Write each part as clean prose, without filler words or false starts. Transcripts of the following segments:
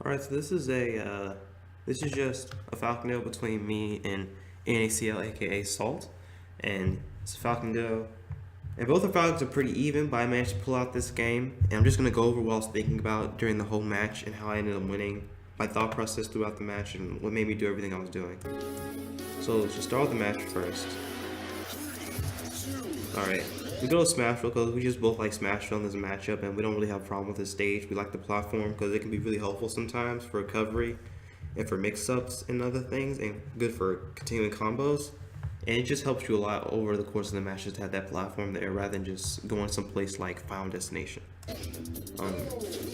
Alright, so this is just a Falcon duo between me and NaCl, aka Salt, and it's a Falcon duo. And both the Falcons are pretty even, but I managed to pull out this game, and I'm just gonna go over what I was thinking about during the whole match and how I ended up winning, my thought process throughout the match, and what made me do everything I was doing. So let's just start with the match first. Alright, we go to Smashville because we just both like Smashville as a matchup, and we don't really have a problem with this stage. We like the platform because it can be really helpful sometimes for recovery and for mix-ups and other things, and good for continuing combos. And it just helps you a lot over the course of the matches to have that platform there rather than just going someplace like Final Destination.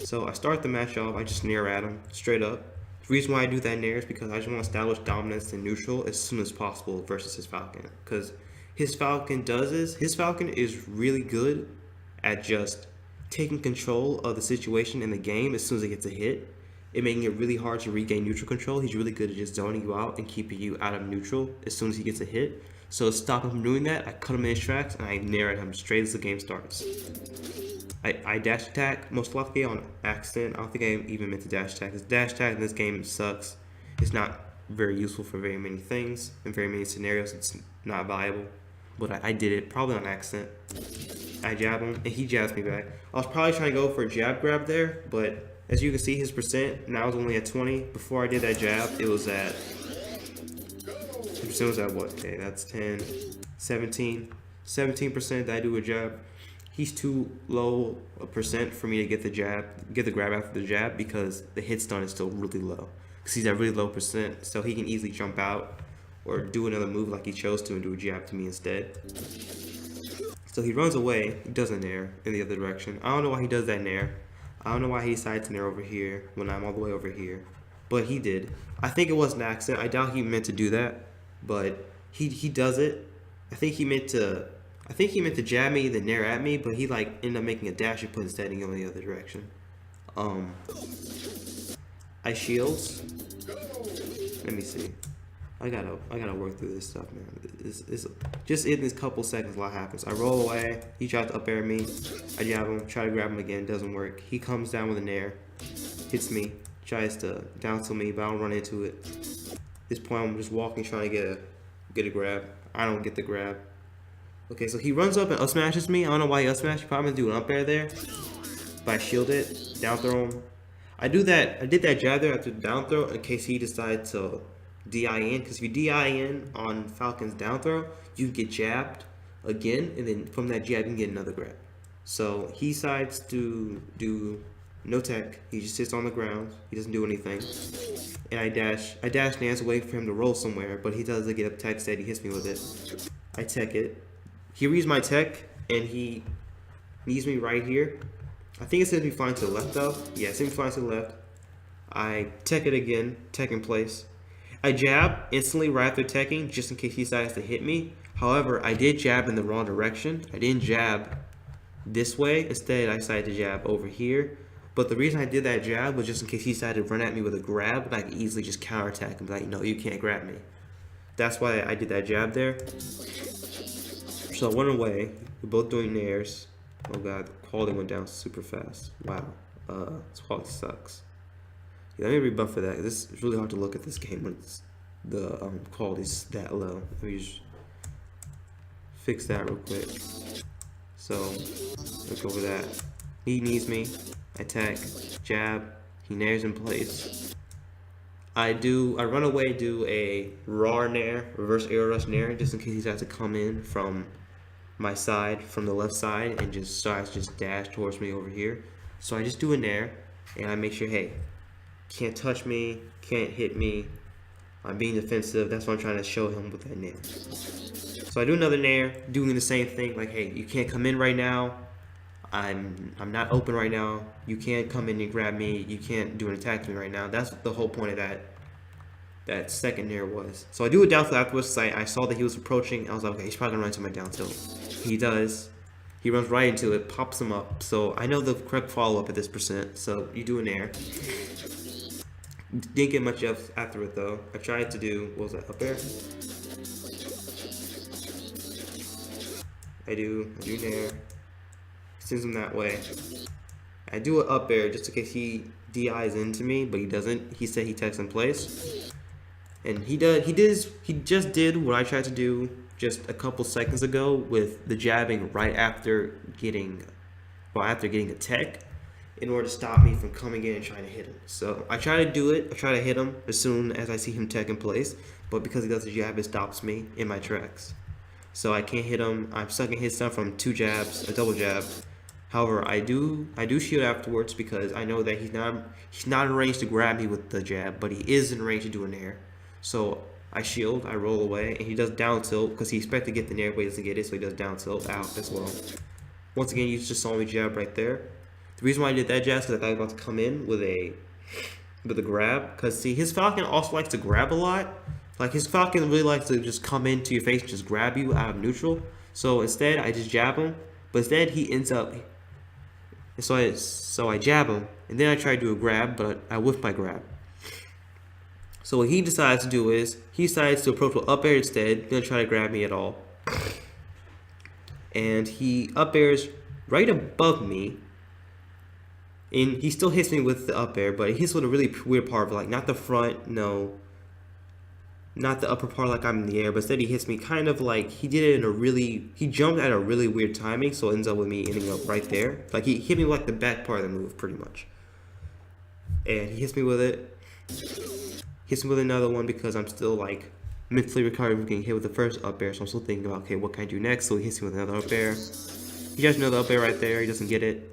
So I start the match off, I just nair at him straight up. The reason why I do that nair is because I just want to establish dominance in neutral as soon as possible versus his Falcon. Because his Falcon is really good at just taking control of the situation in the game as soon as it gets a hit. It making it really hard to regain neutral control. He's really good at just zoning you out and keeping you out of neutral as soon as he gets a hit. So to stop him from doing that, I cut him in his tracks and I nair at him straight as the game starts. I dash attack, most likely on accident. I don't think I even meant to dash attack. This dash attack in this game sucks. It's not very useful for very many things. In very many scenarios, it's not viable. But I did it, probably on accident. I jab him, and he jabs me back. I was probably trying to go for a jab grab there, but as you can see, his percent now is only at 20. Before I did that jab, it was at... the percent was at what? Okay, that's 10, 17. 17% that I do a jab. He's too low a percent for me to get the grab after the jab because the hit stun is still really low. Because he's at really low percent, so he can easily jump out or do another move like he chose to and do a jab to me instead. So he runs away, he does a nair in the other direction. I don't know why he does that nair. I don't know why he decided to nair over here when I'm all the way over here. But he did. I think it was an accident. I doubt he meant to do that. But he does it. I think he meant to jab me, then nair at me, but he like ended up making a dash and put instead and go in the other direction. I shields. Let me see. I gotta work through this stuff, man. It's just in this couple seconds, a lot happens. I roll away. He tries to up air me. I jab him. Try to grab him again. Doesn't work. He comes down with an air, hits me. Tries to down tilt me, but I don't run into it. At this point, I'm just walking, trying to get a grab. I don't get the grab. Okay, so he runs up and up smashes me. I don't know why he up smashed. He probably do an up air there, but I shield it. Down throw him. I did that jab there after the down throw in case he decided to DIN, because if you DIN on Falcon's down throw, you can get jabbed again, and then from that jab you can get another grab. So he decides to do no tech. He just sits on the ground. He doesn't do anything. And I dash Nance waiting for him to roll somewhere, but he doesn't get up tech, instead he hits me with it. I tech it. He reads my tech, and he needs me right here. I think it says me flying to the left though. Yeah, it says me flying to the left. I tech it again, tech in place. I jab instantly right after teching, just in case he decides to hit me. However, I did jab in the wrong direction. I didn't jab this way. Instead, I decided to jab over here. But the reason I did that jab was just in case he decided to run at me with a grab, and I could easily just counterattack and be like, no, you can't grab me. That's why I did that jab there. So I went away. We're both doing nairs. Oh god, the quality went down super fast. Wow. This quality sucks. Yeah, let me rebuff for that. It's really hard to look at this game when the quality's that low. Let me just fix that real quick. So, look over that. He needs me. Attack, jab. He nairs in place. I run away, do a raw nair, reverse air rush nair, just in case he has to come in from my side, from the left side, and just starts just dash towards me over here. So I just do a nair, and I make sure, hey, can't touch me, can't hit me. I'm being defensive. That's what I'm trying to show him with that nair. So I do another nair, doing the same thing. Like, hey, you can't come in right now. I'm not open right now. You can't come in and grab me. You can't do an attack to me right now. That's the whole point of that second nair was. So I do a down tilt afterwards. I saw that he was approaching. I was like, okay, he's probably gonna run into my down tilt. He does. He runs right into it, pops him up. So I know the correct follow up at this percent. So you do an nair. Didn't get much else after it though. I tried to do, what was that, up air? I do nair. Sends him that way. I do an up air just in case he DIs into me, but he doesn't. He said he techs in place. And he just did what I tried to do just a couple seconds ago with the jabbing right after getting a tech in order to stop me from coming in and trying to hit him. So I try to do it. I try to hit him as soon as I see him tech in place, but because he does the jab, it stops me in my tracks. So I can't hit him. I'm stuck in his stun from 2 jabs, a double jab. However, I do shield afterwards because I know that he's not in range to grab me with the jab, but he is in range to do an air. So I shield, I roll away, and he does down tilt because he expects to get the nair, but he doesn't get it, so he does down tilt out as well. Once again, you just saw me jab right there. The reason why I did that jab is because I thought he was about to come in with a grab. Because see, his Falcon also likes to grab a lot. Like his Falcon really likes to just come into your face and just grab you out of neutral. So instead, I just jab him. But instead, he ends up. So I jab him, and then I try to do a grab, but I whiff my grab. So what he decides to do is, he decides to approach with up air instead, gonna try to grab me at all. And he up airs right above me. And he still hits me with the up air, but he hits with a really weird part of like, not the front, no. Not the upper part like I'm in the air, but instead he hits me kind of like, he did it in a really, he jumped at a really weird timing, so it ends up with me ending up right there. Like he hit me with like the back part of the move, pretty much. And he hits me with it. Hits me with another one because I'm still like mentally recovering from getting hit with the first up air, so I'm still thinking about, okay, what can I do next? So he hits me with another up air. He has another up air right there, he doesn't get it.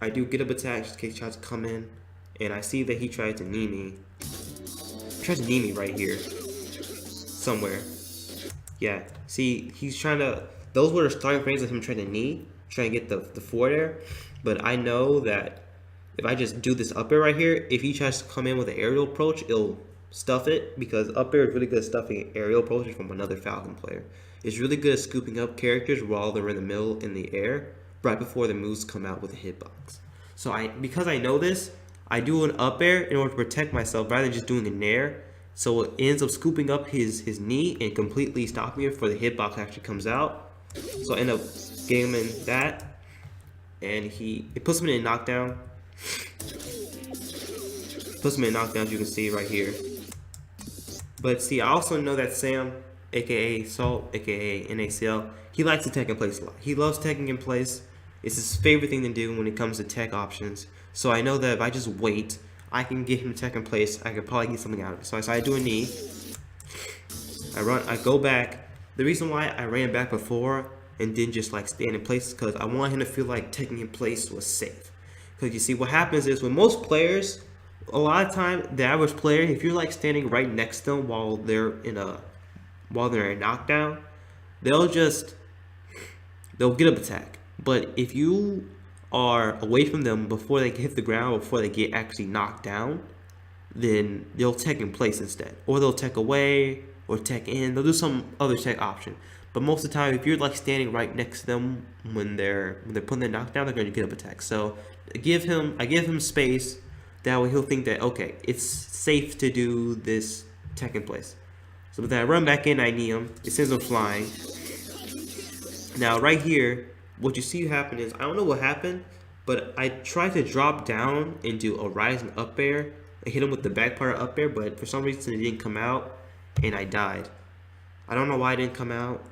I do get up attack just in case he tries to come in, and I see that he tried to knee me. He tried to knee me right here. Somewhere. Yeah, see, he's trying to, those were the starting frames of him trying to knee, trying to get the forward air, but I know that if I just do this up air right here, if he tries to come in with an aerial approach, it'll stuff it, because up air is really good at stuffing aerial approaches from another Falcon player. It's really good at scooping up characters while they're in the middle in the air, right before the moves come out with a hitbox. So because I know this, I do an up air in order to protect myself rather than just doing a nair. So it ends up scooping up his knee and completely stopping it before the hitbox actually comes out. So I end up getting him in that, and it puts him in a knockdown. Puts him in a knockdown, as you can see right here. But see, I also know that Sam, aka Salt, aka NaCl, he likes to tech in place a lot. He loves teching in place. It's his favorite thing to do when it comes to tech options. So I know that if I just wait, I can get him to tech in place. I could probably get something out of it. So I do a knee. I go back. The reason why I ran back before and didn't just like stand in place is because I want him to feel like teching in place was safe. Because you see, what happens is with most players, a lot of time, the average player, if you're like standing right next to them while they're in a knockdown, they'll get up attack. But if you are away from them before they hit the ground, before they get actually knocked down, then they'll tech in place instead, or they'll tech away or tech in. They'll do some other tech option. But most of the time, if you're like standing right next to them when they're putting their knockdown, they're going to get up attack. So I give him space. That way he'll think that, okay, it's safe to do this tech in place. So with that, I run back in, I knee him. It sends him flying. Now right here, what you see happen is, I don't know what happened, but I tried to drop down and do a rising up air. I hit him with the back part of up air, but for some reason it didn't come out, and I died. I don't know why it didn't come out.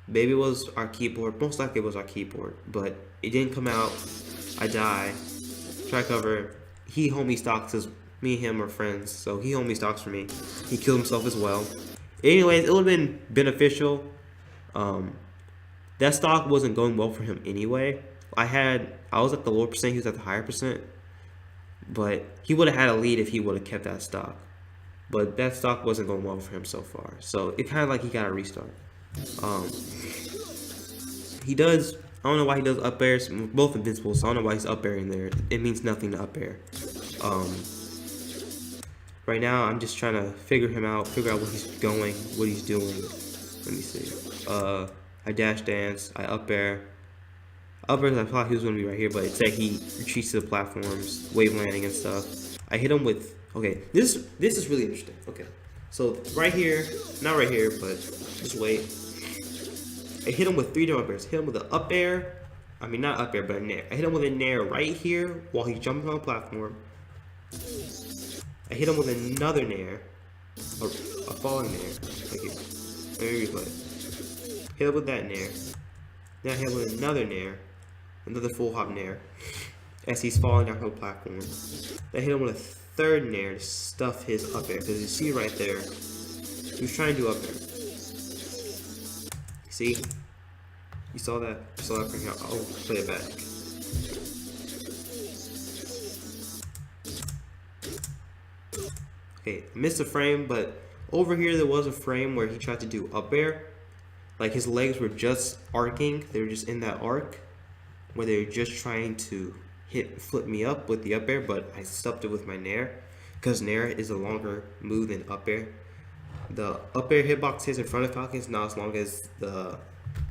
Maybe it was our keyboard. Most likely it was our keyboard, but it didn't come out. I die. Try cover. He homie stocks us. Me and him are friends, so he homie stocks for me. He killed himself as well. Anyways, it would have been beneficial. That stock wasn't going well for him anyway. I was at the lower percent, he was at the higher percent. But he would have had a lead if he would have kept that stock. But that stock wasn't going well for him so far. So it kind of like he got a restart. He does, I don't know why he does up airs, both invincible, so I don't know why he's up airing there. It means nothing to up air. Right now I'm just trying to figure out where he's going, what he's doing. Let me see. I dash dance, I up air. Up air, I thought he was going to be right here, but it said he retreats to the platforms, wave landing and stuff. I hit him with, okay, this is really interesting. Okay, so right here, not right here, but just wait. I hit him with 3 different up airs. Hit him with an up air, I mean, not up air, but a nair. I hit him with a nair right here while he's jumping on the platform. I hit him with another nair, a falling nair. Like here. Let me replay. Hit him with that nair. Then I hit him with another nair, another full hop nair, as he's falling down the platform. Then I hit him with a third nair to stuff his up air, because you see right there, he was trying to do up air. See? You saw that? You saw that from here. I'll play it back. Okay, I missed a frame, but over here there was a frame where he tried to do up air. Like his legs were just arcing. They were just in that arc where they were just trying to flip me up with the up air, but I stuffed it with my nair because nair is a longer move than up air. The up air hitbox hits in front of Falcon is not as long as the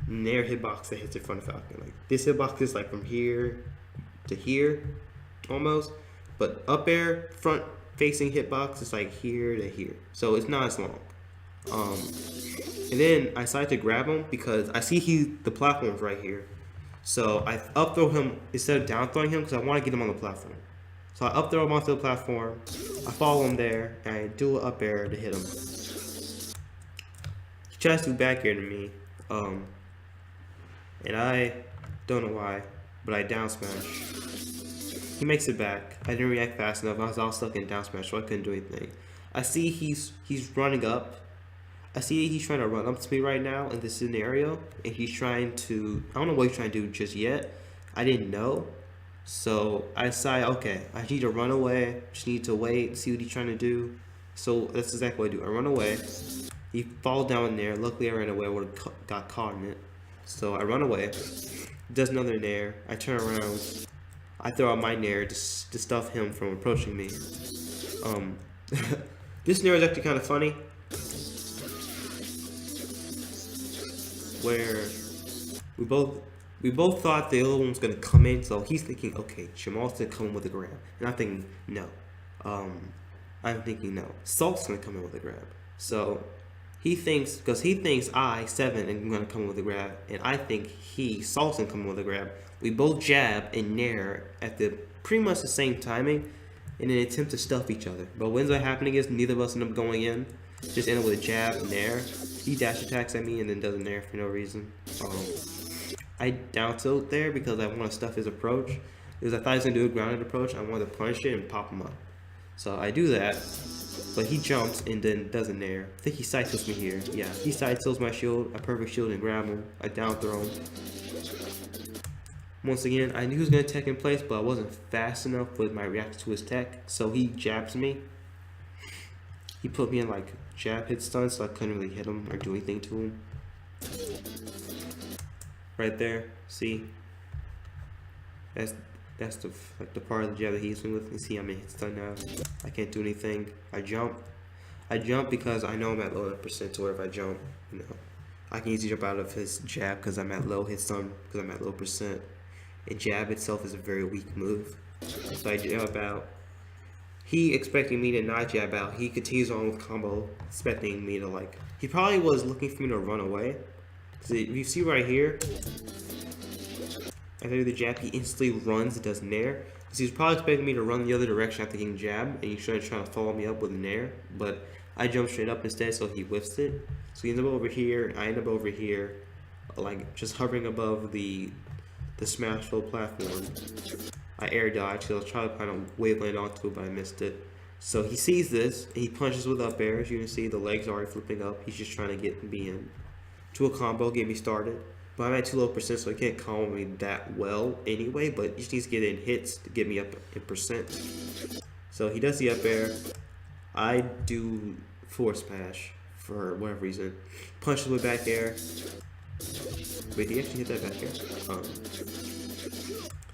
nair hitbox that hits in front of Falcon. Like this hitbox is like from here to here almost, but up air front facing hitbox is like here to here, so it's not as long. And then I decided to grab him because I see the platform's right here, so I up throw him instead of down throwing him because I want to get him on the platform. So I up throw him onto the platform, I follow him there, and I do an up air to hit him. He tries to do back air to me, and I don't know why, but I down smash. He makes it back. I didn't react fast enough. I was all stuck in down smash, so I couldn't do anything. I see he's running up. I see he's trying to run up to me right now in this scenario, and he's trying to. I don't know what he's trying to do just yet. I didn't know, so I decided, okay, I need to run away. Just need to wait, see what he's trying to do. So that's exactly what I do. I run away. He falls down in there. Luckily, I ran away. I would have got caught in it. So I run away. Does another nair. I turn around. I throw out my nair to stop him from approaching me. This nair is actually kind of funny, where we both thought the other one was gonna come in. So he's thinking, okay, Jamal's gonna come in with a grab, and I'm thinking no. I'm thinking no. Salt's gonna come in with a grab. So he thinks, because he thinks I, VII, am gonna come in with a grab, and I think Salt's gonna come in with a grab. We both jab and nair at the pretty much the same timing in an attempt to stuff each other. But what ends up happening is neither of us end up going in. Just end up with a jab and nair. He dash attacks at me and then does a nair for no reason. I down tilt there because I want to stuff his approach. Because I thought he was going to do a grounded approach. I wanted to punch it and pop him up. So I do that. But he jumps and then does a nair. I think he side tilts me here. Yeah, he side tilts my shield. I perfect shield and grab him. I down throw him. Once again, I knew he was going to tech in place, but I wasn't fast enough with my reaction to his tech. So he jabs me. He put me in like jab hit stun, so I couldn't really hit him or do anything to him. Right there, see? That's the part of the jab that he's been with. You see, I'm in hit stun now. I can't do anything. I jump because I know I'm at low percent, to where if I jump, you know, I can easily jump out of his jab because I'm at low hit stun, because I'm at low percent. And jab itself is a very weak move. So I jab out. He expecting me to not jab out. He continues on with combo, expecting me to like. He probably was looking for me to run away. So you see right here, after the jab, he instantly runs and does nair. So he's probably expecting me to run the other direction after getting jabbed, and he's trying to follow me up with a nair. But I jump straight up instead, so he whiffs it. So he ends up over here, and I end up over here, like just hovering above the smash flow platform. I air dodge, so I was trying to kind of wave land onto it, but I missed it. So he sees this, and he punches with up air. As you can see, the legs are already flipping up. He's just trying to get me in to a combo, get me started. But I'm at too low percent, so he can't combo me that well anyway, but he just needs to get in hits to get me up in percent. So he does the up air. I do force smash for whatever reason. Punches with back air. Wait, did he actually hit that back air?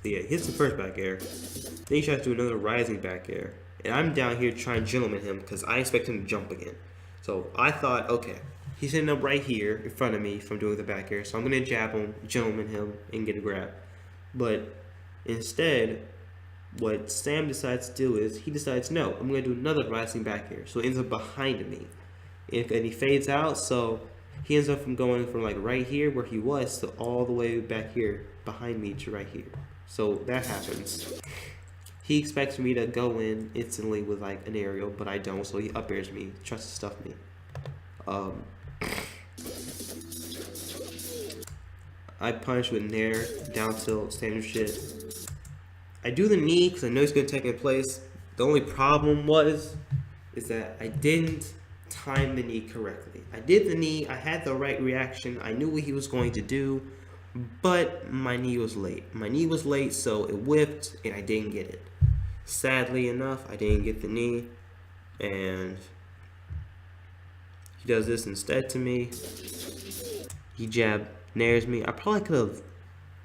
Yeah, he hits the first back air. Then he tries to do another rising back air. And I'm down here trying to gentleman him because I expect him to jump again. So I thought, okay, he's ending up right here in front of me from doing the back air. So I'm going to jab him, gentleman him, and get a grab. But instead, what Sam decides to do is he decides, no, I'm going to do another rising back air. So it ends up behind me. And he fades out, so He ends up from going from like right here where he was to all the way back here behind me to right here. So that happens. He expects me to go in instantly with like an aerial, but I don't, so he up airs me, tries to stuff me. I punish with nair, down tilt, standard shit. I do the knee because I know he's going to take in place. The only problem is that I didn't time the knee correctly. I did the knee, I had the right reaction, I knew what he was going to do, but my knee was late. My knee was late, so it whipped and I didn't get it. Sadly enough, I didn't get the knee, and he does this instead to me. He jab nairs me. I probably could have.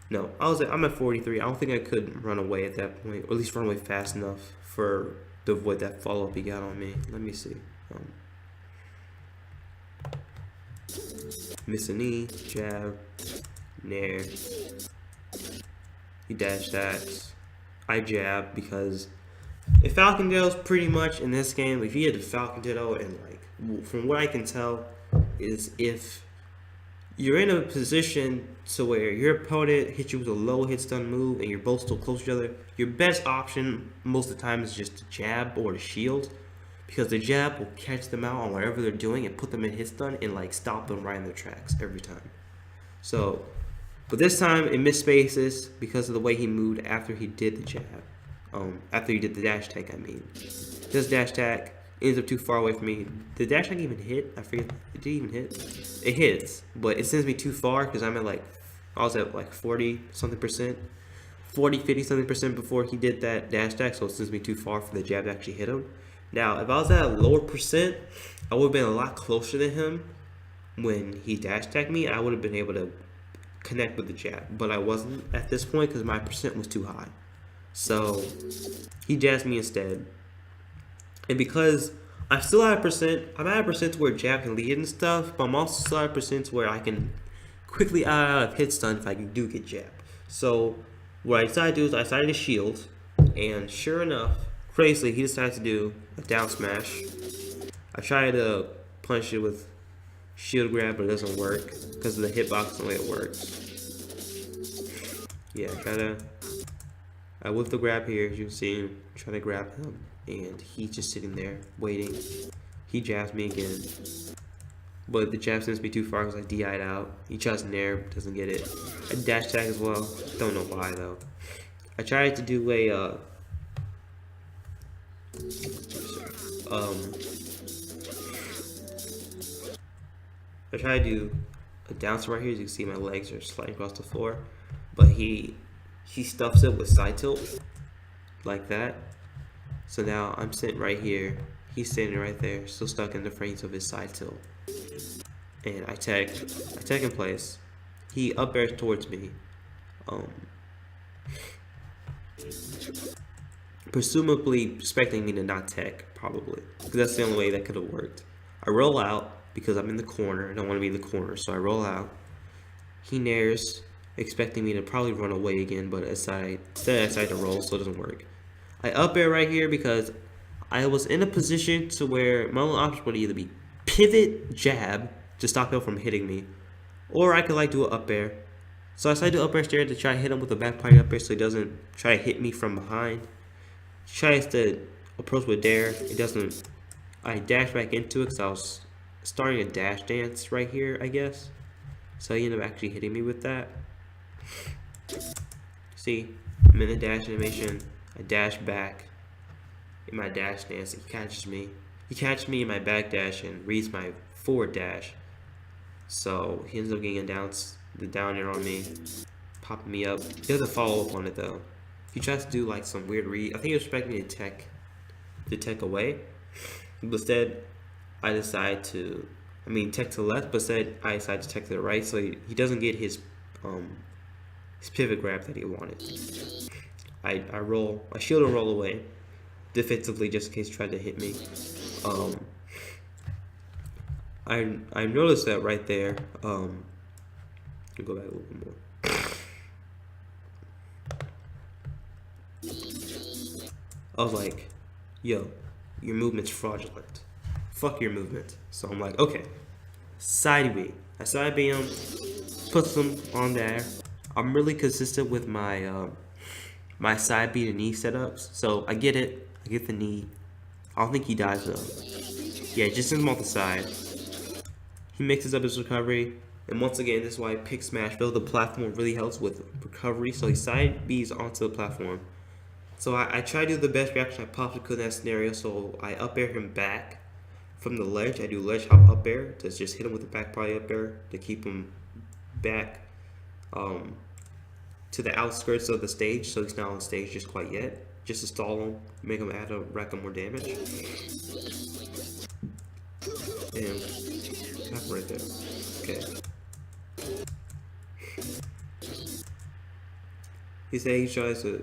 No, I'm at 43. I don't think I could run away at that point, or at least run away fast enough to avoid that follow up he got on me. Let me see. Miss a knee, jab, nair. He dash attacks. I jab because if Falcon Ditto's pretty much in this game, if he had the Falcon Ditto, and like from what I can tell, is if you're in a position to where your opponent hits you with a low hit stun move and you're both still close to each other, your best option most of the time is just to jab or to shield, because the jab will catch them out on whatever they're doing and put them in hit stun and like stop them right in their tracks every time. So, but this time it missed spaces because of the way he moved after he did the jab. After he did the dash attack, I mean. This dash attack ends up too far away from me. Did the dash attack even hit? I forget. Did it even hit? It hits, but it sends me too far because I'm at like, I was at like 40 something percent. 40, 50 something percent before he did that dash attack, so it sends me too far for the jab to actually hit him. Now, if I was at a lower percent, I would have been a lot closer to him when he dash attacked me. I would have been able to connect with the jab, but I wasn't at this point because my percent was too high. So he jazzed me instead, and because I'm still at a percent, I'm at a percent where jab can lead and stuff, but I'm also still at a percent where I can quickly out of hit stun if I do get jab. So what I decided to do is I decided to shield, and sure enough, crazily, he decided to do a down smash. I tried to punch it with shield grab, but it doesn't work because of the hitbox and the way it works. Yeah, I whip the grab here, as you can see, trying to grab him, and he's just sitting there waiting. He jabs me again, but the jab sends me too far because I DI'd out. He tries nair, doesn't get it. I dash attack as well, don't know why though. I tried to do a I try to do a down right here. As you can see, my legs are sliding across the floor, but he stuffs it with side tilt like that. So now I'm sitting right here. He's standing right there, still stuck in the frames of his side tilt. And I tag in place. He up airs towards me. Presumably expecting me to not tech, probably, because that's the only way that could have worked. I roll out because I'm in the corner. I don't want to be in the corner, so I roll out. He nairs, expecting me to probably run away again, but instead I decide to roll, so it doesn't work. I up air right here because I was in a position to where my only option would either be pivot jab to stop him from hitting me, or I could like do an up air. So I decided to up air stare to try to hit him with a back party up air so he doesn't try to hit me from behind. He tries to approach with dare. It doesn't. I dash back into it because I was starting a dash dance right here, I guess. So he ended up actually hitting me with that. See, I'm in the dash animation. I dash back in my dash dance. He catches me. He catches me in my back dash and reads my forward dash. So he ends up getting the down air on me, popping me up. He doesn't follow up on it though. He tries to do like some weird read. I think he was expecting me to tech away. But instead, I decide to, tech to the left, but instead I decide to tech to the right, so he doesn't get his pivot grab that he wanted. I shield and roll away defensively just in case he tried to hit me. I noticed that right there. I'll go back a little bit more. I was like, yo, your movement's fraudulent. Fuck your movement. So I'm like, okay, side B. I side B him, put some on there. I'm really consistent with my my side B to knee setups, so I get it. I get the knee. I don't think he dies though. Yeah, just sends him off the side. He mixes up his recovery, and once again, this is why I pick Smashville. The platform really helps with recovery, so he side B's onto the platform. So I try to do the best reaction I possibly could in that scenario, so I up air him back from the ledge. I do ledge hop up air to just hit him with the back body up air to keep him back to the outskirts of the stage, so he's not on stage just quite yet. Just to stall him, make him add a rack of more damage. And that right there. Okay.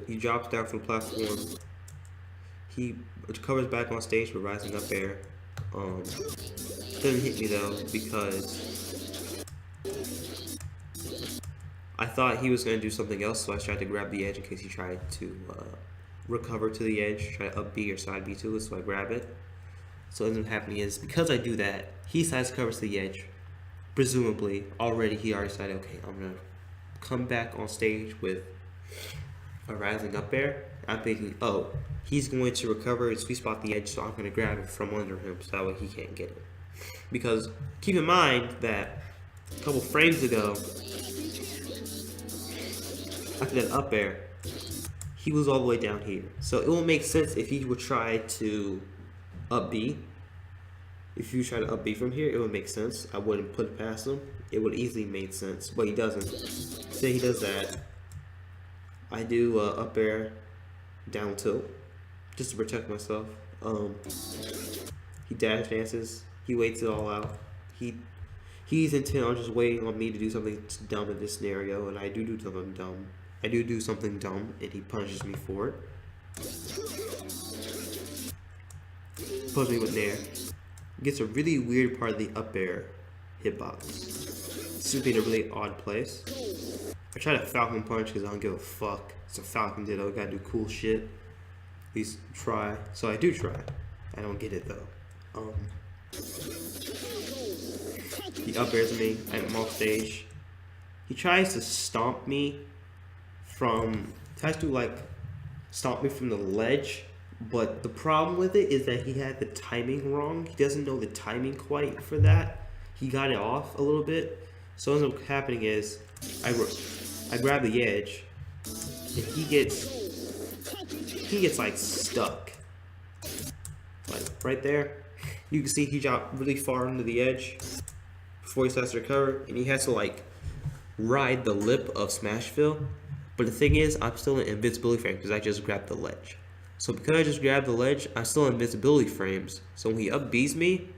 He drops down from the platform. He recovers back on stage with rising up air. Doesn't hit me though because I thought he was gonna do something else, so I tried to grab the edge in case he tried to recover to the edge, try to up B or side B to it, so I grab it. So what ends up happening is because I do that, he sides covers to the edge. Presumably, he already decided, okay, I'm gonna come back on stage with a rising up air. I'm thinking, oh, he's going to recover his sweet spot the edge, so I'm gonna grab it from under him so that way he can't get it. Because keep in mind that a couple frames ago, after that up air, he was all the way down here. So it will make sense if he would try to up B. If you try to up B from here, it would make sense. I wouldn't put it past him. It would easily make sense, but he doesn't. Say he does that. I do up air, down tilt, just to protect myself. He dash dances. He waits it all out. He's intent on just waiting on me to do something dumb in this scenario, and I do something dumb. I do something dumb, and he punishes me for it. Punishes me with nair. Gets a really weird part of the up air hitbox. This would be in a really odd place. I try to Falcon punch because I don't give a fuck. It's a Falcon ditto. I gotta do cool shit. At least try. So I do try. I don't get it though. He up airs me. I'm off stage. He tries to stomp me from. Tries to like stomp me from the ledge. But the problem with it is that he had the timing wrong. He doesn't know the timing quite for that. He got it off a little bit. So what ends up happening is I grab the edge and he gets like stuck. Like right there. You can see he dropped really far under the edge before he starts to recover, and he has to like ride the lip of Smashville. But the thing is, I'm still in invincibility frame because I just grabbed the ledge. So because I just grabbed the ledge, I'm still in invincibility frames. So when he up B's me,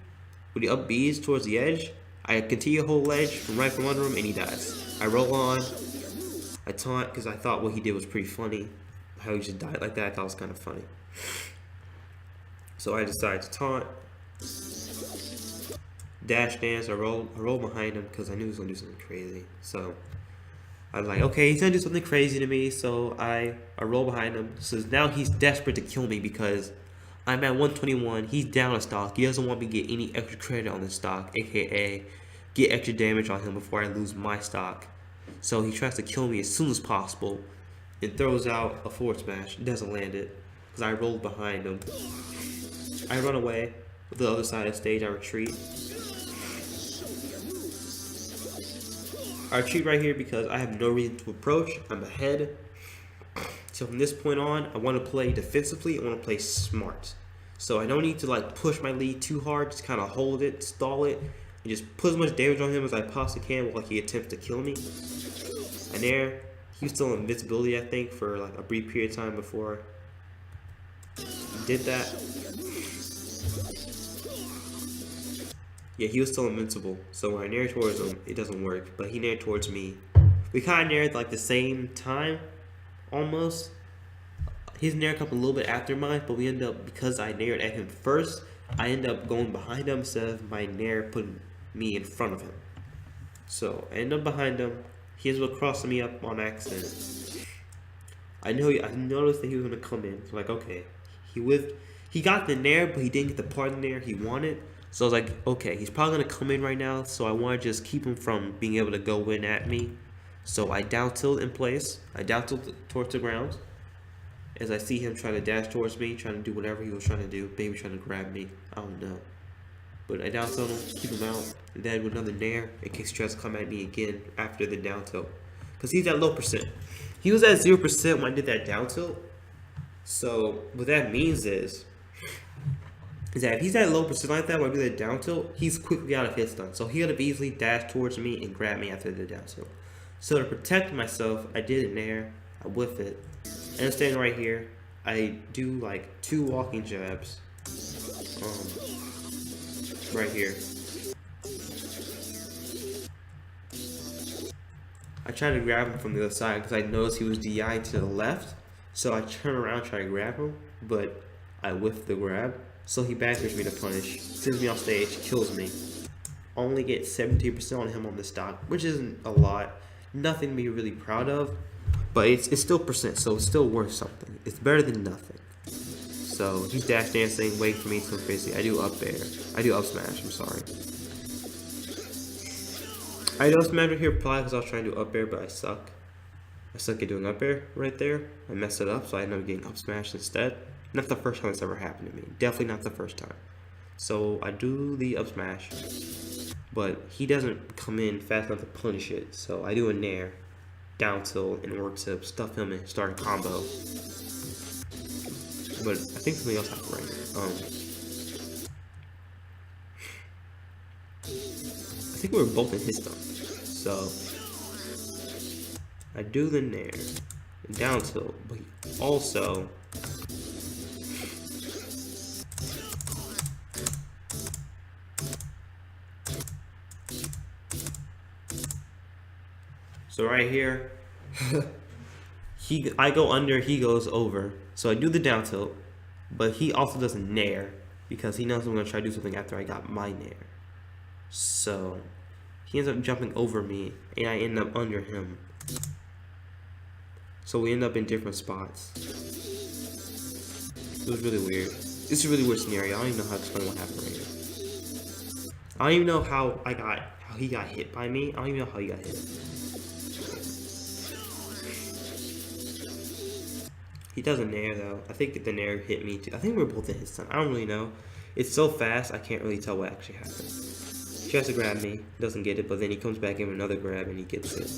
when he up B's towards the edge, I continue to hold ledge from under him and he dies. I roll on, I taunt because I thought what he did was pretty funny. How he just died like that, I thought it was kind of funny. So I decided to taunt, dash dance, I roll behind him because I knew he was going to do something crazy. So I was like, okay, he's gonna do something crazy to me, so I roll behind him. So now he's desperate to kill me because I'm at 121, he's down a stock. He doesn't want me to get any extra credit on this stock, aka get extra damage on him before I lose my stock. So he tries to kill me as soon as possible and throws out a forward smash. Doesn't land it because I rolled behind him. I run away to the other side of the stage, I retreat. I retreat right here because I have no reason to approach. I'm ahead. So from this point on, I want to play defensively. I want to play smart. So I don't need to like push my lead too hard. Just kind of hold it, stall it, and just put as much damage on him as I possibly can while he attempts to kill me. And there, he was still in invincibility, I think, for like a brief period of time before he did that. Yeah, he was still invincible, so when I nair towards him, it doesn't work, but he naired towards me. We kind of naired like the same time, almost. His nair come a little bit after mine, but we end up, because I naired at him first, I end up going behind him instead of my nair putting me in front of him. So, I end up behind him, he ends up crossing me up on accident. I noticed that he was going to come in, so like, okay, he got the nair, but he didn't get the part of the nair he wanted. So I was like, okay, he's probably gonna come in right now, so I want to just keep him from being able to go in at me. So I down tilt in place. I down tilt towards the ground. As I see him trying to dash towards me, trying to do whatever he was trying to do, maybe trying to grab me. I don't know. But I down tilt him, keep him out, and then with another nair in case he tries to come at me again after the down tilt. Because he's at low percent. He was at 0% when I did that down tilt. So what that means is that if he's at low percent like that when I do that down tilt, he's quickly out of hit stun. So he could have easily dashed towards me and grabbed me after the down tilt. So to protect myself, I did it nair, I whiff it. And I'm standing right here. I do like 2 walking jabs. Right here. I tried to grab him from the other side because I noticed he was DI to the left. So I turn around, try to grab him, but I whiffed the grab. So he backwards me to punish, sends me off stage, kills me. Only get 17% on him on the stock, which isn't a lot. Nothing to be really proud of, but it's still percent, so it's still worth something. It's better than nothing. So he's dash dancing, waiting for me to basically I do up air. I do up smash, I'm sorry. I do up smash right here probably because I was trying to do up air, but I suck. I suck at doing up air right there. I messed it up, so I ended up getting up smash instead. Not the first time it's ever happened to me. Definitely not the first time. So I do the up smash, but he doesn't come in fast enough to punish it. So I do a nair, down tilt, and work to stuff him and start a combo. But I think something else happened right here. I think we were both in his stun. So I do the nair, down tilt, but also so right here, I go under, he goes over. So I do the down tilt, but he also does a nair because he knows I'm gonna try to do something after I got my nair. So he ends up jumping over me, and I end up under him. So we end up in different spots. It was really weird. It's a really weird scenario. I don't even know how to explain what happened right here. I don't even know how he got hit by me. I don't even know how he got hit. He does a nair though. I think the nair hit me too. I think we were both in his stun. I don't really know. It's so fast, I can't really tell what actually happened. He tries to grab me, doesn't get it, but then he comes back in with another grab and he gets it.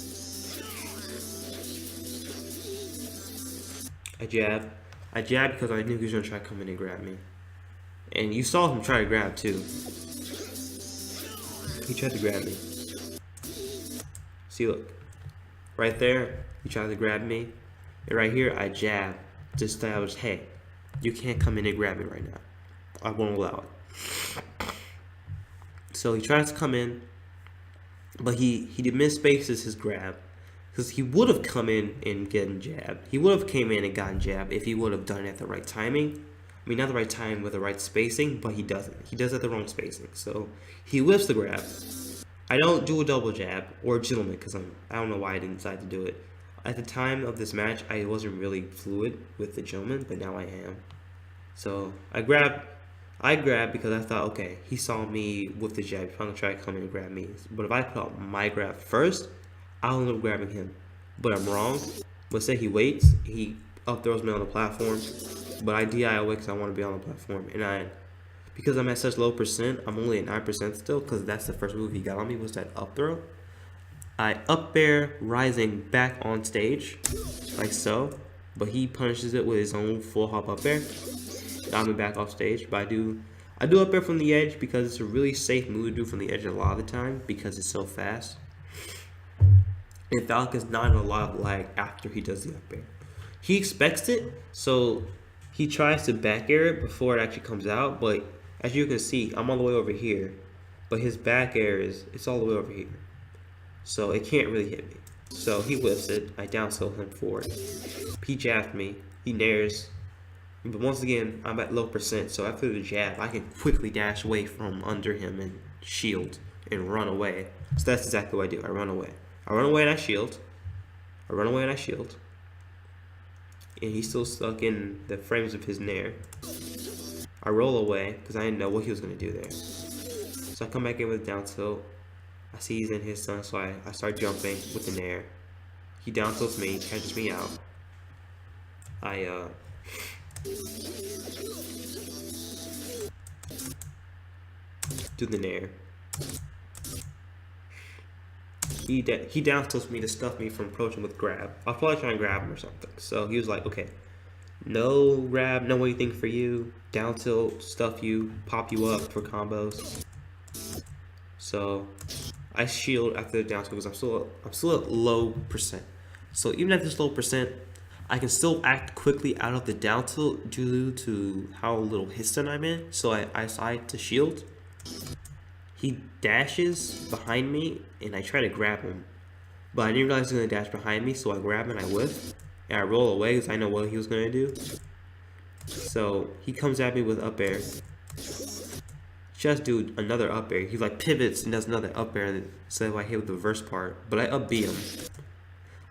I jab because I knew he was gonna try to come in and grab me. And you saw him try to grab too. He tried to grab me. See, look. Right there, he tried to grab me. And right here, I jab to establish, hey, you can't come in and grab me right now. I won't allow it. So he tries to come in, but he misspaces his grab. Because he would have come in and gotten jabbed. He would have came in and gotten jabbed if he would have done it at the right timing. I mean, not the right time with the right spacing, but he doesn't. He does it at the wrong spacing. So he whiffs the grab. I don't do a double jab or a gentleman because I don't know why I didn't decide to do it. At the time of this match, I wasn't really fluid with the gentleman, but now I am. So I grabbed because I thought, okay, he saw me with the jab. He's probably gonna try to come in and grab me. But if I put out my grab first, I'll end up grabbing him. But I'm wrong. But say he waits, he up throws me on the platform. But I DI away because I want to be on the platform. And because I'm at such low percent, I'm only at 9% still, because that's the first move he got on me was that up throw. I up air rising back on stage, like so, but he punishes it with his own full hop up air. Got me back off stage, but I do up air from the edge because it's a really safe move to do from the edge a lot of the time because it's so fast. And Falcon's not in a lot of lag after he does the up air. He expects it, so he tries to back air it before it actually comes out, but as you can see, I'm all the way over here, but his back air it's all the way over here. So it can't really hit me. So he whiffs it. I down tilt him for it. He jabs me. He nairs. But once again, I'm at low percent. So after the jab, I can quickly dash away from under him and shield and run away. So that's exactly what I do. I run away. I run away and I shield. I run away and I shield. And he's still stuck in the frames of his nair. I roll away because I didn't know what he was going to do there. So I come back in with down tilt. I see he's in his stun, so I start jumping with the nair. He down tilts me, catches me out. I do the nair. He down tilts me to stuff me from approaching with grab. I was probably trying to grab him or something. So he was like, okay, no grab, no anything for you. Down tilt, stuff you, pop you up for combos. So I shield after the down tilt because I'm still at low percent. So even at this low percent, I can still act quickly out of the down tilt due to how little hit stun I'm in. So I decide to shield. He dashes behind me and I try to grab him. But I didn't realize he was going to dash behind me, so I grab him and I whiff. And I roll away because I know what he was going to do. So he comes at me with up air. Just do another up air. He like pivots and does another up air instead of I hit with the reverse part. But I up B him.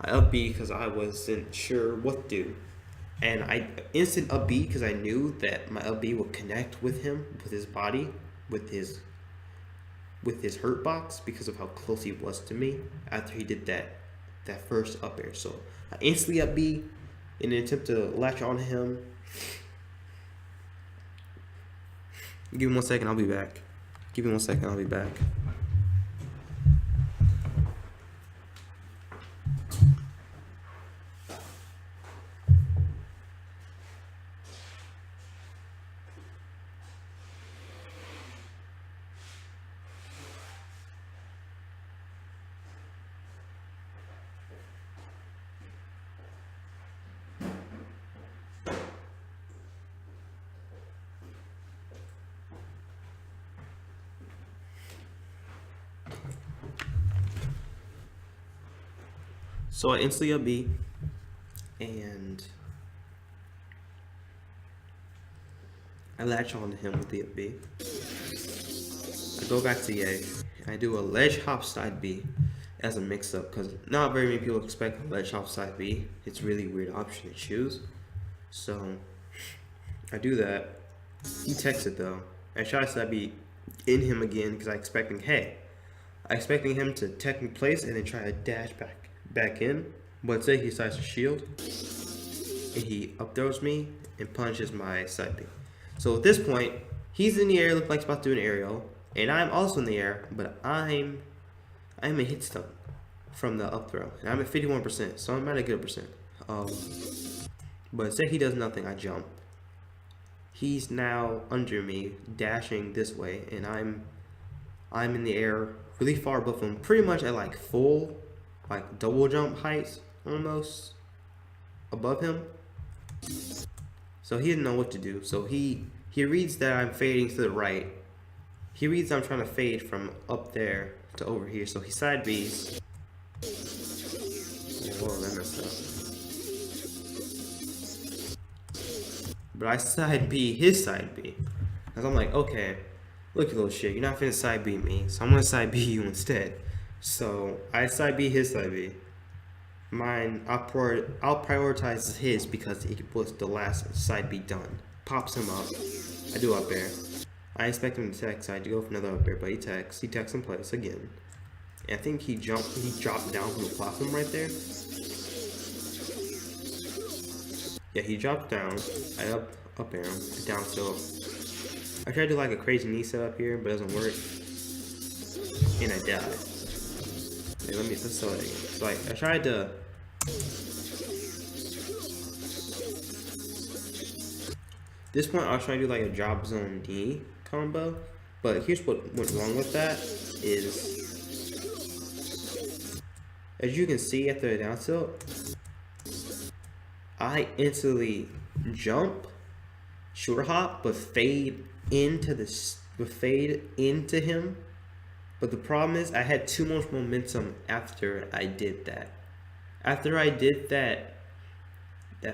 I up B because I wasn't sure what to do. And I instant up B because I knew that my up B would connect with him, with his body, with his hurt box because of how close he was to me after he did that first up air. So I instantly up B in an attempt to latch on him. Give me 1 second, I'll be back. Give me 1 second, I'll be back. So I instantly up B, and I latch on to him with the up B. I go back to A, and I do a ledge hop side B as a mix-up, because not very many people expect a ledge hop side B. It's a really weird option to choose. So I do that. He takes it though. I try to side B in him again because I expecting him to tech in place and then try to dash back in, but say he decides to shield and he up throws me and punches my side B. So at this point, he's in the air, looks like he's about to do an aerial, and I'm also in the air, but I'm a hit stun from the up throw, and I'm at 51%, so I'm at a good percent. But say he does nothing, I jump. He's now under me, dashing this way, and I'm in the air really far above him, pretty much at like full, like double jump heights almost above him. So he didn't know what to do. So he reads that I'm fading to the right. He reads I'm trying to fade from up there to over here. So he side B's. Whoa, that messed up. But I side B his side B. Cause I'm like, okay, look at little shit. You're not finna side B me, so I'm gonna side B you instead. So I side B his side B. Mine, I'll prioritize his because it was the last side B done. Pops him up. I do up air. I expect him to tech, so I had to go for another up air, but he techs in place again. And I think he dropped down from the platform right there. Yeah, he dropped down. I up air him, down tilt. I tried to do like a crazy knee setup here, but it doesn't work. And I died. Hey, let's tell it again. So I tried to. This point, I was trying to do like a drop zone knee combo, but here's what went wrong with that is, as you can see after the down tilt, I instantly jump, shoulder hop, but fade into him. But the problem is I had too much momentum after I did that. After I did that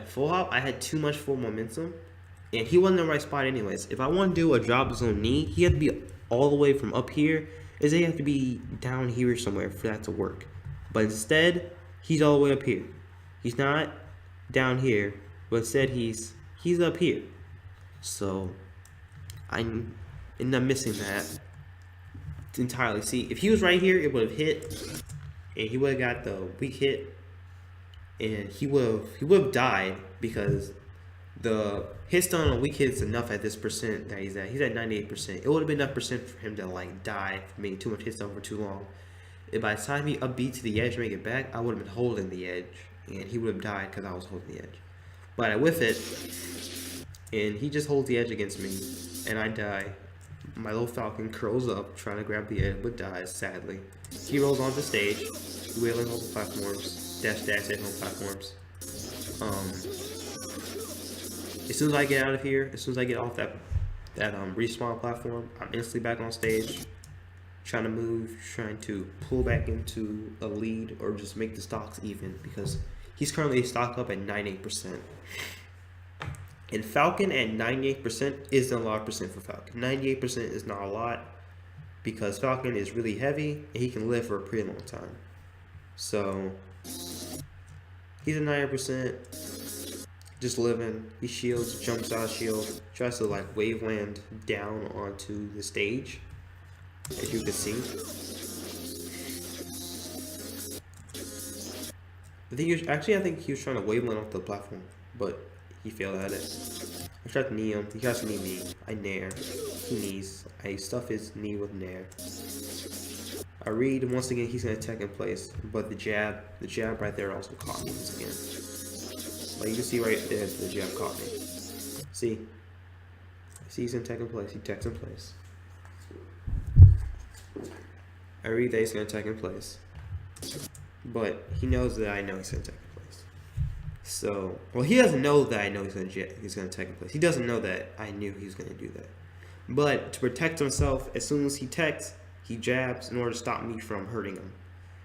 full hop, I had too much full momentum. And he wasn't in the right spot anyways. If I want to do a drop zone knee, he had to be all the way from up here. Is he have to be down here somewhere for that to work. But instead, he's all the way up here. He's not down here, but instead he's up here. So I end up missing that. entirely. See, if he was right here, it would have hit, and he would have got the weak hit, and he would have died because the hit stun on weak hit is enough at this percent that he's at. He's at 98%. It would have been enough percent for him to like die from being too much hit stun for too long. If by the time he upbeat to the edge to make it back, I would have been holding the edge, and he would have died because I was holding the edge. But I whiff it, and he just holds the edge against me, and I die. My little Falcon curls up, trying to grab the edge, but dies, sadly. He rolls onto the stage, wheeling over platforms, dash at home platforms. As soon as I get out of here, as soon as I get off that respawn platform, I'm instantly back on stage, trying to move, trying to pull back into a lead or just make the stocks even, because he's currently stocked up at 98%. And Falcon at 98% isn't a lot of percent for Falcon. 98% is not a lot because Falcon is really heavy and he can live for a pretty long time. So he's at 90%, just living. He shields, jumps out of shield, tries to like wave land down onto the stage, as you can see. I think he was trying to wave land off the platform, but he failed at it. I tried to knee him. He tries to knee me. I nair. He knees. I stuff his knee with nair. I read, and once again he's gonna tech in place, but the jab right there also caught me once again. Like you can see right there, the jab caught me. See he's in tech in place. He techs in place. I read that he's gonna tech in place, but he knows that I know he's gonna tech in place. So, well, he doesn't know that I know he's gonna tech in place. He doesn't know that I knew he was gonna do that. But to protect himself, as soon as he techs, he jabs in order to stop me from hurting him.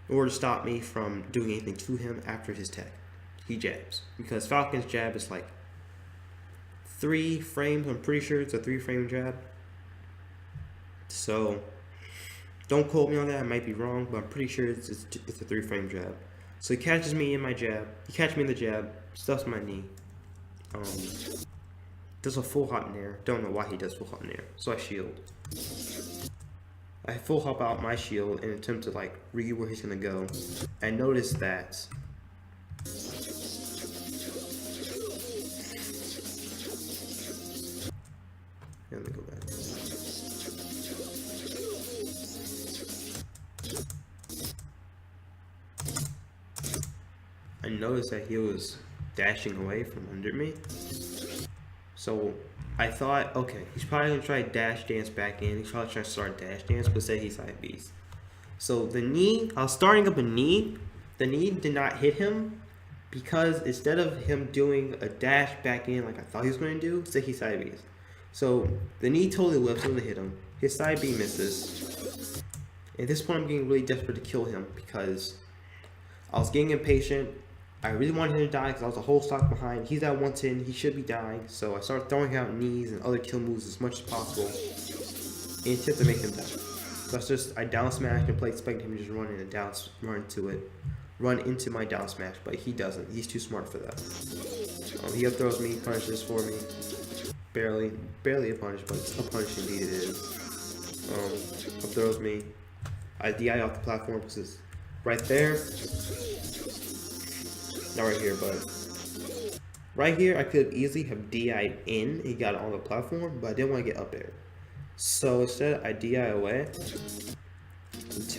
In order to stop me from doing anything to him after his tech, he jabs. Because Falcon's jab is like 3 frames. I'm pretty sure it's a 3-frame jab. So don't quote me on that. I might be wrong, but I'm pretty sure it's a 3-frame jab. So he catches me in my jab. He catches me in the jab, stuffs my knee. Does a full hop nair. Don't know why he does full hop nair. So I shield. I full hop out my shield and attempt to like read where he's gonna go. I notice that let me go back. I noticed that he was dashing away from under me. So I thought, okay, he's probably gonna try dash dance back in. He's probably trying to start dash dance, but said he's side B's. So the knee, I was starting up a knee. The knee did not hit him because instead of him doing a dash back in like I thought he was gonna do, said he side B's. So the knee totally whips him to hit him. His side B misses. At this point, I'm getting really desperate to kill him because I was getting impatient. I really wanted him to die because I was a whole stock behind. He's at 110. He should be dying. So I started throwing out knees and other kill moves as much as possible in attempt to make him die. So I down smashed and played expecting him to just run into my down smash, but he doesn't. He's too smart for that. He up throws me, punishes for me. Barely a punish, but a punish indeed it is. Up throws me. I DI off the platform because it's right there. Not right here, but right here I could easily have DI'd in. He got it on the platform, but I didn't want to get up there. So instead, I DI away, and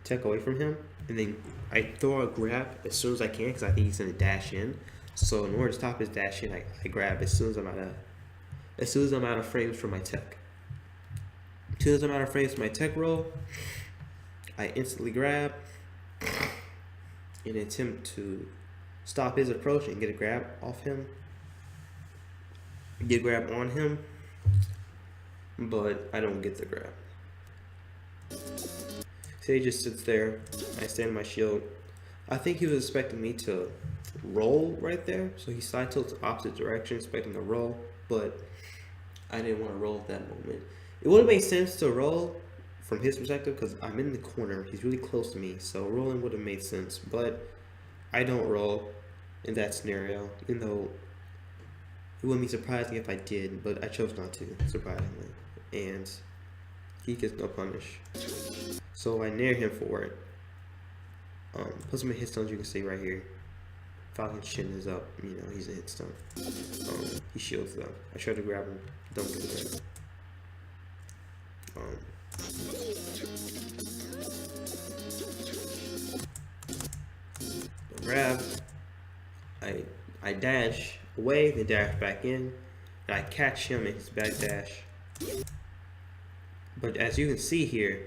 tech away from him, and then I throw a grab as soon as I can because I think he's gonna dash in. So in order to stop his dash in, I grab as soon as I'm out of frames for my tech. As soon as I'm out of frames for my tech roll, I instantly grab in an attempt to stop his approach and get a grab off him. Get a grab on him, but I don't get the grab. So he just sits there. I stand in my shield. I think he was expecting me to roll right there, so he side tilts the opposite direction, expecting a roll, but I didn't want to roll at that moment. It would have made sense to roll from his perspective because I'm in the corner. He's really close to me, so rolling would have made sense, but I don't roll in that scenario, even though it wouldn't be surprising if I did, but I chose not to, surprisingly. And he gets no punish. So I nair him for it. Puts him in hit stuns, you can see right here. Falcon's chin is up, you know, he's a hit stun. He shields though. I try to grab him, don't get it. Grab. I dash away, then dash back in, and I catch him in his back dash. But as you can see here,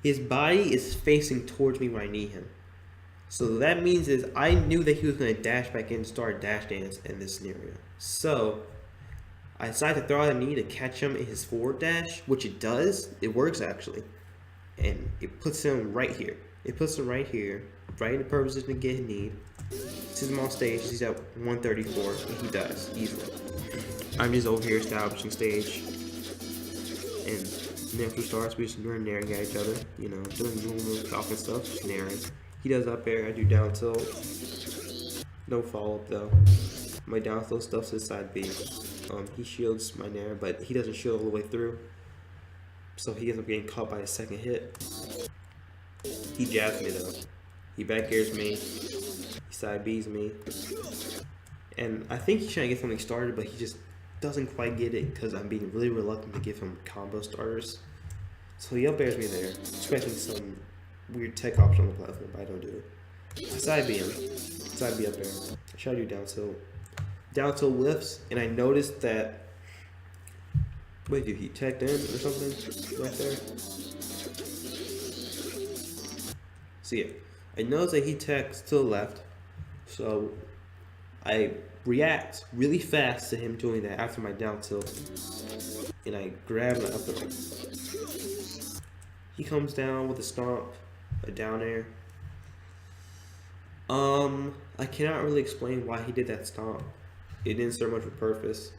his body is facing towards me when I knee him. So that means is I knew that he was going to dash back in and start dash dance in this scenario. So I decided to throw out a knee to catch him in his forward dash, which it does. It works actually. And it puts him right here. It puts him right here, right in the perfect position to get his knee. Sees him on stage, he's at 134, and he dies easily. I'm just over here establishing stage. And then after starts, we just naring at each other, you know, doing normal Falcon stuff, just naring. He does up air, I do down tilt. No follow up though. My down tilt stuff's his side B. He shields my nair, but he doesn't shield all the way through. So he ends up getting caught by his second hit. He jabs me though. He back airs me. He side B's me. And I think he's trying to get something started, but he just doesn't quite get it because I'm being really reluctant to give him combo starters. So he up airs me there, expecting some weird tech option on the platform, but I don't do it. I side B him. Side B up air. I try to do down tilt. Down tilt whiffs, and I noticed that. Wait, did he teched in or something right there? So yeah, I noticed that he techs to the left, so I react really fast to him doing that after my down tilt, and I grab my up air. He comes down with a stomp, a down air. I cannot really explain why he did that stomp. It didn't serve much of a purpose.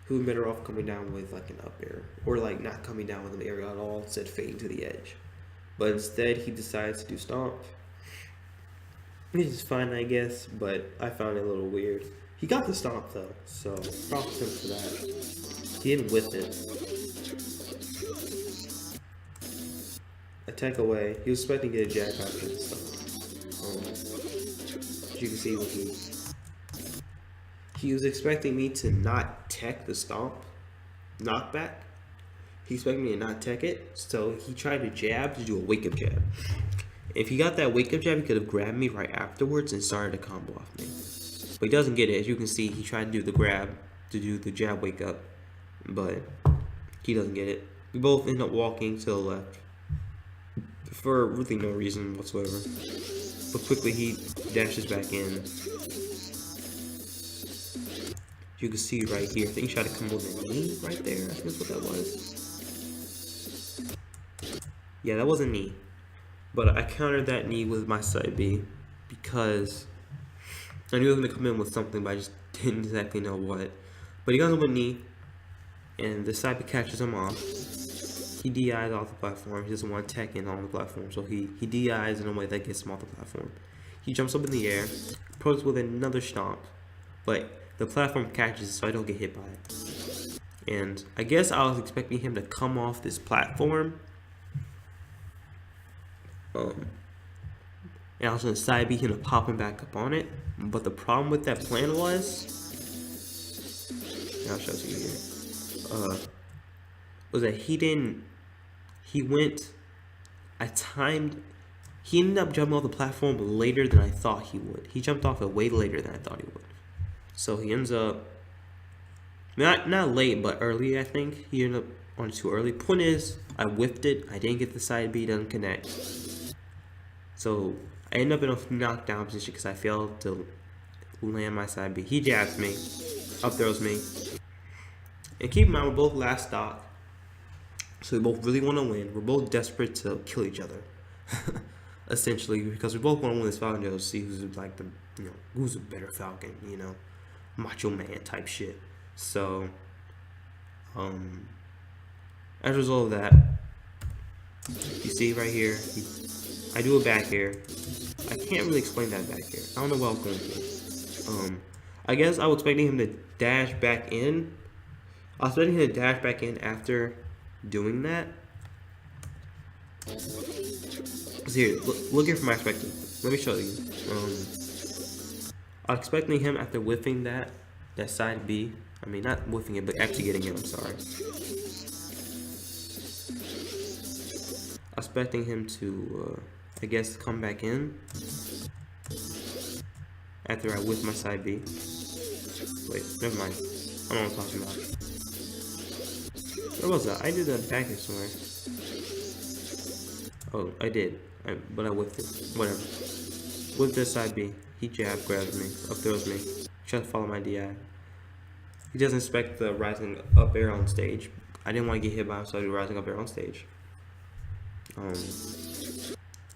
He was better off coming down with like an up air, or like not coming down with an air at all, instead fading to the edge. But instead, he decides to do stomp. Which is fine, I guess, but I found it a little weird. He got the stomp though, so props to him for that. He didn't whiff it. Attack away. He was expecting to get a jab after this stuff. As you can see, what he was expecting me to not tech the stomp knockback. He expected me to not tech it, so he tried to jab to do a wake up jab. If he got that wake up jab, he could have grabbed me right afterwards and started a combo off me. But he doesn't get it. As you can see, he tried to do the grab to do the jab wake up, but he doesn't get it. We both end up walking to the left for really no reason whatsoever. But quickly he dashes back in. You can see right here, I think he tried to come with a knee right there. I think that's what that was. Yeah, that was a knee. But I countered that knee with my side B because I knew he was going to come in with something, but I just didn't exactly know what. But he comes with a knee, and the side B catches him off. He DIs off the platform. He doesn't want to tech in on the platform, so he DIs in a way that gets him off the platform. He jumps up in the air, approaches with another stomp, but the platform catches, so I don't get hit by it. And I guess I was expecting him to come off this platform. And I was going to side B him to pop him back up on it. But the problem with that plan was, I'll show you here, was that he ended up jumping off the platform later than I thought he would. He jumped off it way later than I thought he would. So he ends up, not late, but early, I think. He ended up on it too early. Point is, I whiffed it. I didn't get the side B, doesn't connect. So I ended up in a knockdown position because I failed to land my side B. He jabs me, up throws me. And keep in mind, we're both last stock. So we both really want to win. We're both desperate to kill each other. Essentially, because we both want to win this Falcon to see who's like the, who's a better Falcon, macho man type shit. So, as a result of that, you see right here, I do a back air. I can't really explain that back air. I don't know what I was going to. I guess I was expecting him to dash back in. I was expecting him to dash back in after doing that, Here, look here from my perspective. Let me show you. I was expecting him after whiffing that side B. I mean, not whiffing it, but actually getting it. I'm sorry. I was expecting him to, I guess, come back in after I whiff my side B. Wait, never mind. I don't know what I'm talking about. Where was that? I did that back here somewhere. Oh, I did. But I whiffed it. Whatever. Whipped this side B. He jab grabs me, up throws me. Tries to follow my DI. He doesn't expect the rising up air on stage. I didn't want to get hit by him, so I do rising up air on stage.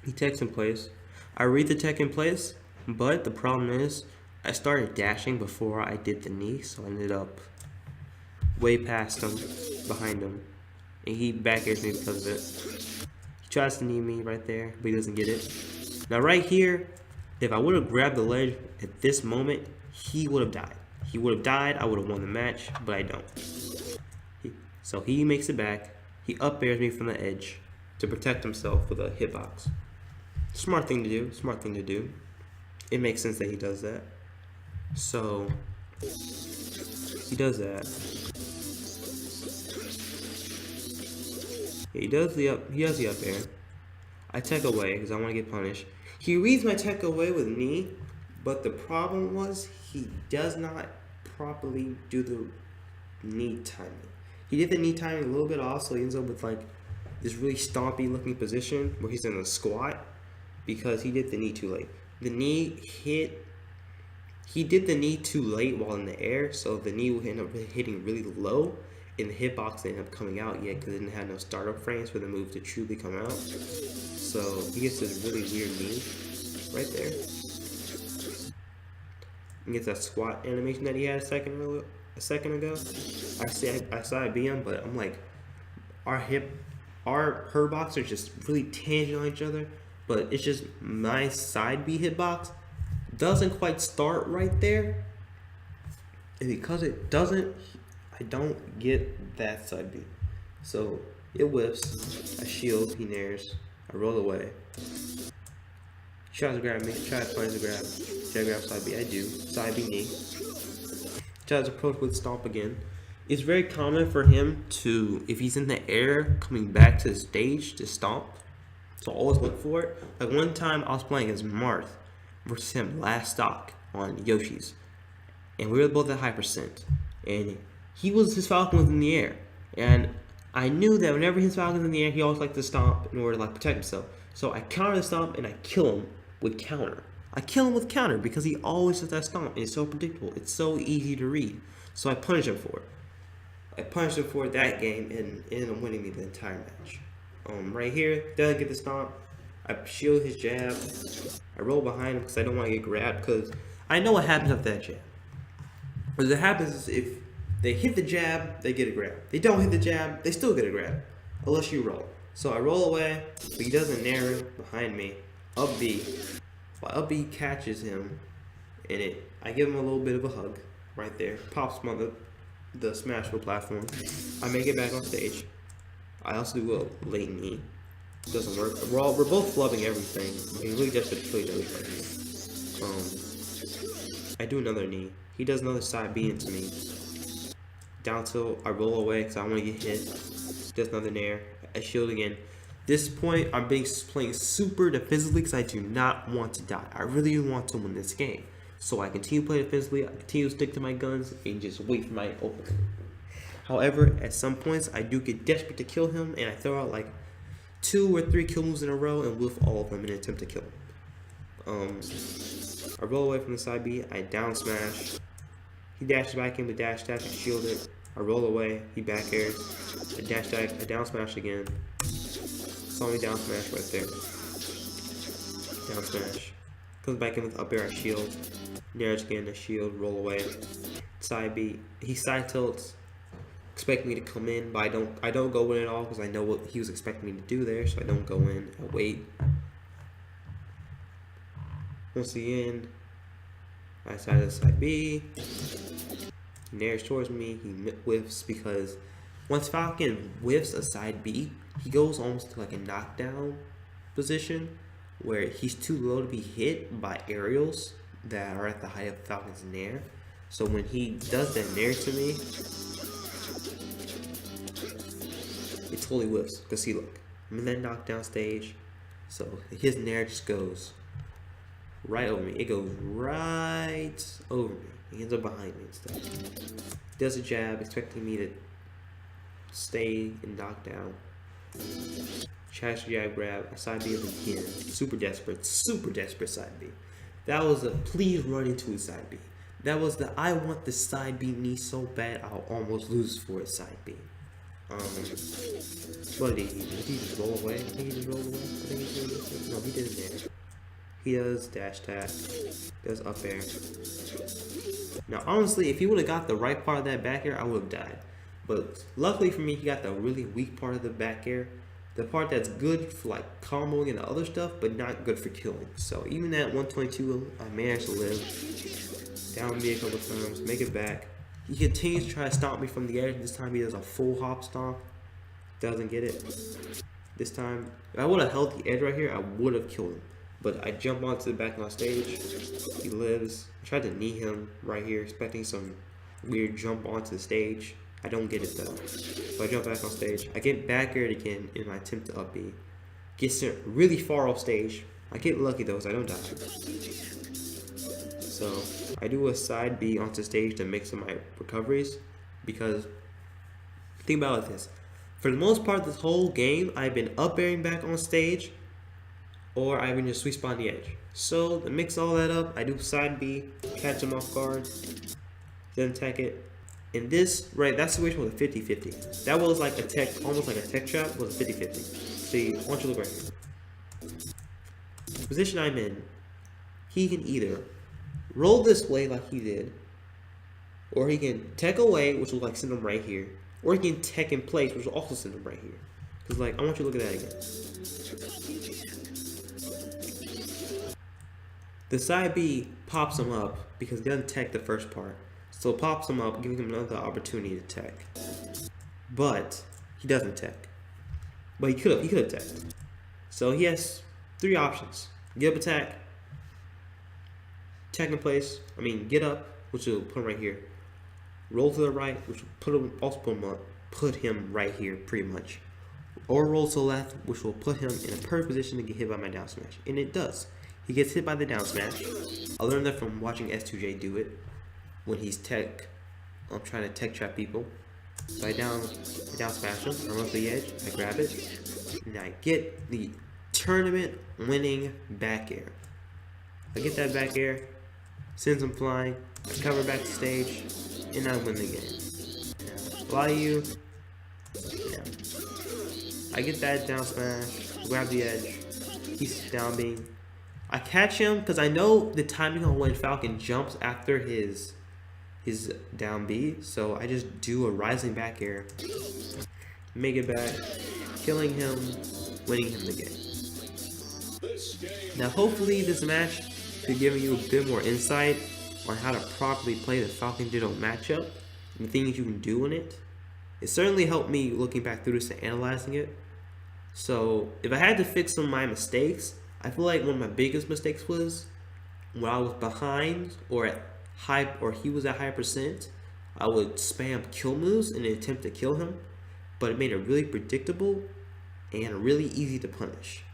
He techs in place. I read the tech in place, but the problem is I started dashing before I did the knee, so I ended up way past him, behind him, and he back airs me because of it. He tries to knee me right there, but he doesn't get it. Now right here, if I would have grabbed the ledge at this moment, he would have died. He would have died, I would have won the match, but I don't. So he makes it back. He up airs me from the edge to protect himself with a hitbox. Smart thing to do, smart thing to do. It makes sense that he does that. So he does that. He does the up air. I tech away because I want to get punished. He reads my tech away with knee, but the problem was he does not properly do the knee timing. He did the knee timing a little bit off, so he ends up with like this really stompy looking position where he's in a squat because he did the knee too late. The knee hit. He did the knee too late while in the air, so the knee would end up hitting really low, and the hitbox didn't end up coming out yet because it didn't have no startup frames for the move to truly come out. So he gets this really weird knee right there. He gets that squat animation that he had a second ago. I saw it being, but I'm like, her box are just really tangent on each other, but it's just my side B hitbox doesn't quite start right there, and because it doesn't, I don't get that side B. So it whiffs, I shield, he nares, I roll away. Tries to grab me, tries to punish the grab, try to grab side B, I do, side B knee. Tries to approach with stomp again. It's very common for him to, if he's in the air, coming back to the stage to stomp. So I always look for it. Like one time I was playing as Marth versus him last stock on Yoshi's. And we were both at high percent. And his Falcon was in the air. And I knew that whenever his Falcon was in the air, he always liked to stomp in order to like protect himself. So I counter the stomp and I kill him with counter. I kill him with counter because he always does that stomp and it's so predictable. It's so easy to read. So I punish him for it. I punished him for that game and ended up winning me the entire match. Right here, doesn't get the stomp. I shield his jab. I roll behind him because I don't want to get grabbed because I know what happens after that jab. What happens is if they hit the jab, they get a grab. They don't hit the jab, they still get a grab. Unless you roll. So I roll away, but he doesn't narrow behind me. Up B. While up B catches him, and I give him a little bit of a hug right there. Pops him on the smashable platform. I make it back on stage. I also do a late knee. Doesn't work. We're both flubbing everything. He's really desperate to kill each other right here. I do another knee. He does another side B into me. Down tilt. I roll away because I want to get hit. Does another nair. I shield again. This point, I'm playing super defensively because I do not want to die. I really want to win this game. So I continue playing defensively. I continue to stick to my guns and just wait for my opening. However, at some points, I do get desperate to kill him, and I throw out like 2 or 3 kill moves in a row and whiff all of them in an attempt to kill him. I roll away from the side B. I down smash. He dashes back in with dash attack. I shield it. I roll away. He back airs. I dash attack. I down smash again. Saw me down smash right there. Down smash. Comes back in with up air. I shield. Nares again. I shield. Roll away. Side B. He side tilts. Expect me to come in, but I don't go in at all because I know what he was expecting me to do there, so I don't go in. I wait. Once the end, I side to side B. He nares towards me. He whiffs because once Falcon whiffs a side B, he goes almost to like a knockdown position where he's too low to be hit by aerials that are at the height of Falcon's nair. So when he does that nair to me, it totally whiffs. Cause see, look, I'm in that knockdown stage, so his nair just goes right over me. It goes right over me. He ends up behind me and stuff. Does a jab, expecting me to stay in knockdown. Trash jab grab, I side B again. Super desperate side B. That was a please run into a side B. That was the I want the side B knee so bad I'll almost lose for a side B. What did he do? Did he just roll away? I think he just rolled away. I think he did. No, he didn't there. He does dash tap, does up air. Now honestly, if he would have got the right part of that back air, I would have died. But luckily for me, he got the really weak part of the back air. The part that's good for like comboing and other stuff, but not good for killing. So even at 122, I managed to live. Down me a couple times, make it back. He continues to try to stomp me from the edge. This time he does a full hop stomp. Doesn't get it. This time, if I would have held the edge right here, I would have killed him. But I jump onto the back of my stage. He lives. I tried to knee him right here, expecting some weird jump onto the stage. I don't get it though. So I jump back on stage. I get back aired again in my attempt to up B. Get sent really far off stage. I get lucky though, so I don't die. So I do a side B onto stage to mix up my recoveries, because think about it like this. For the most part this whole game, I've been up airing back on stage, or I've been just sweet spot on the edge. So to mix all that up, I do side B, catch him off guard, then tech it. And this, right, that situation was a 50-50. That was like a tech, almost like a tech trap, was a 50-50. See, why don't you look right here. The position I'm in, he can either roll this way like he did, or he can tech away, which will like send him right here, or he can tech in place, which will also send him right here. Because like, I want you to look at that again. The side B pops him up because he doesn't tech the first part. So it pops him up, giving him another opportunity to tech. But he doesn't tech. But he could have teched. So he has three options. Get up attack, tech in place, get up, which will put him right here. Roll to the right, which will put him right here pretty much. Or roll to the left, which will put him in a perfect position to get hit by my down smash. And it does. He gets hit by the down smash. I learned that from watching S2J do it. When he's tech, I'm trying to tech trap people. So I down smash him, I run to the edge, I grab it, and I get the tournament winning back air. I get that back air, sends him flying, I cover back to stage, and I win the game. Now, a lot of you, I get that down smash, grab the edge, he's down being. I catch him because I know the timing on when Falcon jumps after his down B, so I just do a rising back air, make it back, killing him, winning him the game. Now hopefully this match could give you a bit more insight on how to properly play the Falcon Ditto matchup and the things you can do in it. It certainly helped me looking back through this and analyzing it. So if I had to fix some of my mistakes, I feel like one of my biggest mistakes was when I was behind or at high, or he was at high percent, I would spam kill moves in an attempt to kill him, but it made it really predictable and really easy to punish.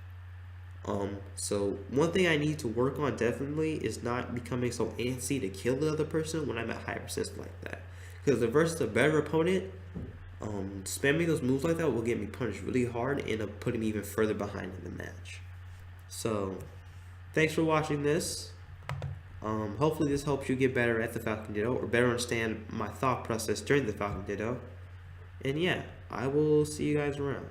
So one thing I need to work on definitely is not becoming so antsy to kill the other person when I'm at high percent like that. Because versus a better opponent, spamming those moves like that will get me punished really hard and end up putting me even further behind in the match. So thanks for watching this. Hopefully this helps you get better at the Falcon Ditto, or better understand my thought process during the Falcon Ditto. And yeah, I will see you guys around.